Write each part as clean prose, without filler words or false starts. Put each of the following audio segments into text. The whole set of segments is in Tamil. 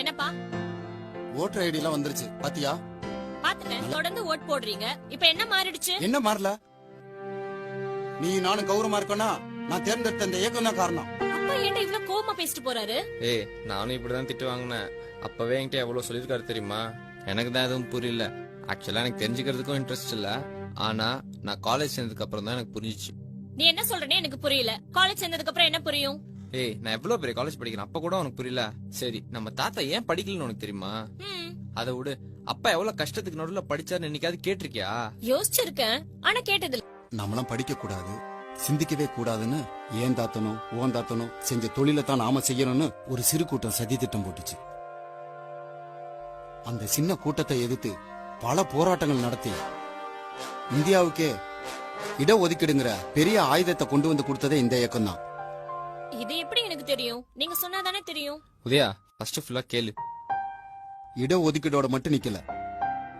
என்னப்பா? ஓட்டர் ஐடி எல்லாம் வந்துருச்சு பாத்தியா? பாத்துட்டேன். தொடர்ந்து ஓட் போடுறீங்க. இப்ப என்ன மாறிடுச்சு? என்ன மாறல? நீ நானும் கௌரவமா இருக்கனா நான் தேர்ந்தெடுத்த இந்த இயக்கம் தான் காரணம். அப்பா ஏன்டா இவ்ளோ கோவமா பேசிட்டு போறாரு? ஏய், நானும் இப்படிதான் திட்டு வாங்கினேன். அப்பவே என்கிட்ட எவ்வளவு சொல்லிருக்காரு தெரியுமா? எனக்கு தான் எதுவும் புரியல. ஆக்சுவலா எனக்கு தெரிஞ்சுக்கிறதுக்கும் இன்ட்ரெஸ்ட் இல்ல. ஆனா நான் காலேஜ் சேர்ந்ததுக்கு அப்புறம் தான் எனக்கு புரிஞ்சிச்சு. நீ என்ன சொல்றனே எனக்கு புரியல. காலேஜ் சேர்ந்ததுக்கு அப்புறம் என்ன புரியும்? ஏய், நான் எவ்வளவு பெரிய காலேஜ் படிக்கிறேன், அப்ப கூட உனக்கு புரியல. சரி, நம்ம தாத்தா ஏன் படிக்கலன்னு உனக்கு தெரியுமா? அதை விடு. அப்பா எவ்வளவு கஷ்டத்துக்கு நடுவுல படிச்சாருன்னு என்னைக்காவது கேட்டிருக்கியா? யோசிச்சிருக்கேன், ஆனா கேட்டது இல்ல. நம்மளாம் படிக்க கூடாது, சிந்திக்கவே கூடாதுன்னு ஏன் தாத்தனும் ஓன் தாத்தனும் செஞ்ச தொழிலை தான் நாம செய்யணும்னு ஒரு சிறு கூட்டம் சதி திட்டம் போட்டுச்சு. அந்த சின்ன கூட்டத்தை எதிர்த்து பல போராட்டங்கள் நடத்தி இந்தியாவுக்கே இடஒதுக்கீடுங்கிற பெரிய ஆயுதத்தை கொண்டு வந்து கொடுத்ததே இந்த இயக்கம் தான். இது எப்படி எனக்கு தெரியும்? நீங்க சொன்னாதானே தெரியும். உதயா, ஃபர்ஸ்ட் ஃபுல்லா கேளு. இடஒதுக்கீடோட மட்டும் நிக்கல,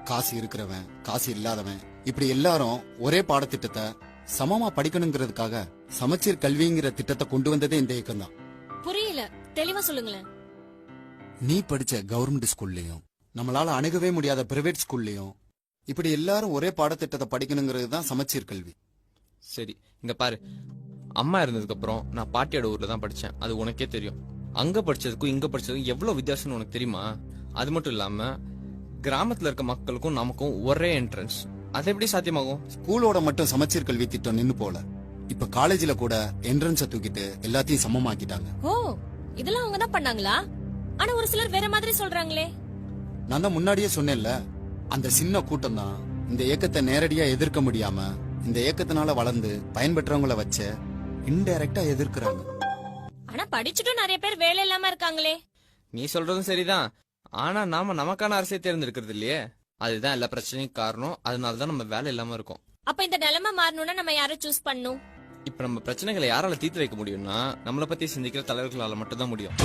காசு இருக்கிறவன் காசு இல்லாதவன் இப்படி எல்லாரும் ஒரே பாடத்திட்டத்தை சமமா படிக்கணுங்கிறதுக்காக சமச்சீர் கல்விங்கிற திட்டத்தை கொண்டு வந்ததே இந்த இயக்கம் தான். புரியல, தெளிவா சொல்லுங்களேன். நீ படிச்ச கவர்மெண்ட் ஸ்கூல்லயும் நம்மளால அணுகவே முடியாத பிரைவேட் ஸ்கூல்லயும் இப்படி எல்லாரும் ஒரே பாடத்திட்டத்தை படிக்கணுங்கிறது தான் சமச்சீர் கல்வி. சரி, இங்க பாரு. அம்மா இருந்ததுக்கு அப்புறம் நான் பாட்டியோட ஊர்ல தான் படிச்சேன். அது உனக்கே தெரியும். அங்க படிச்சதுக்கும் இங்க படிச்சதுக்கும் எவ்வளவு வித்தியாசம்னு உனக்கு தெரியுமா? அது மட்டும் இல்லாம கிராமத்துல இருக்க மக்களுக்கும் நமக்கும் ஒரே என்ட்ரன்ஸ். அது எப்படி சாத்தியமாகும்? ஸ்கூலோட மட்டும் சமச்சீர் கல்வி திட்டம் நின்னு போல, இப்ப காலேஜ்ல கூட என்ட்ரன்ஸ தூக்கிட்டு எல்லாத்தையும் சமமாக்கிட்டாங்க. ஓ, இதெல்லாம் அவங்க தான் பண்ணாங்களா? ஆனா ஒரு சிலர் வேற மாதிரி சொல்றாங்களே. நான் தான் முன்னாடியே சொன்னேன்ல, அந்த சின்ன கூட்டம் தான் இந்த இயக்கத்தை நேரடியா எதிர்க்க முடியாம இந்த இயக்கத்தினால வளர்ந்து பயன்பெற்றவங்களை வச்ச இன்டைரக்டா எதிர்க்கிறாங்க. ஆனா படிச்சுட்டும் நிறைய பேர் வேலை இல்லாம இருக்காங்களே. நீ சொல்றதும் சரிதான். ஆனா நாம நமக்கான அரசியை தேர்ந்தெடுக்கிறது இல்லையே. அதுதான் எல்லா பிரச்சனையும் காரணம். அதனாலதான் நம்ம வேலை இல்லாம இருக்கோம். அப்ப இந்த நிலைமை மாறணும்னா நம்ம யாரை சூஸ் பண்ணும்? இப்ப நம்ம பிரச்சனைகளை யாரால தீர்த்து வைக்க முடியும்னா நம்மளை பத்தி சிந்திக்கிற தலைவர்களால மட்டும் தான் முடியும்.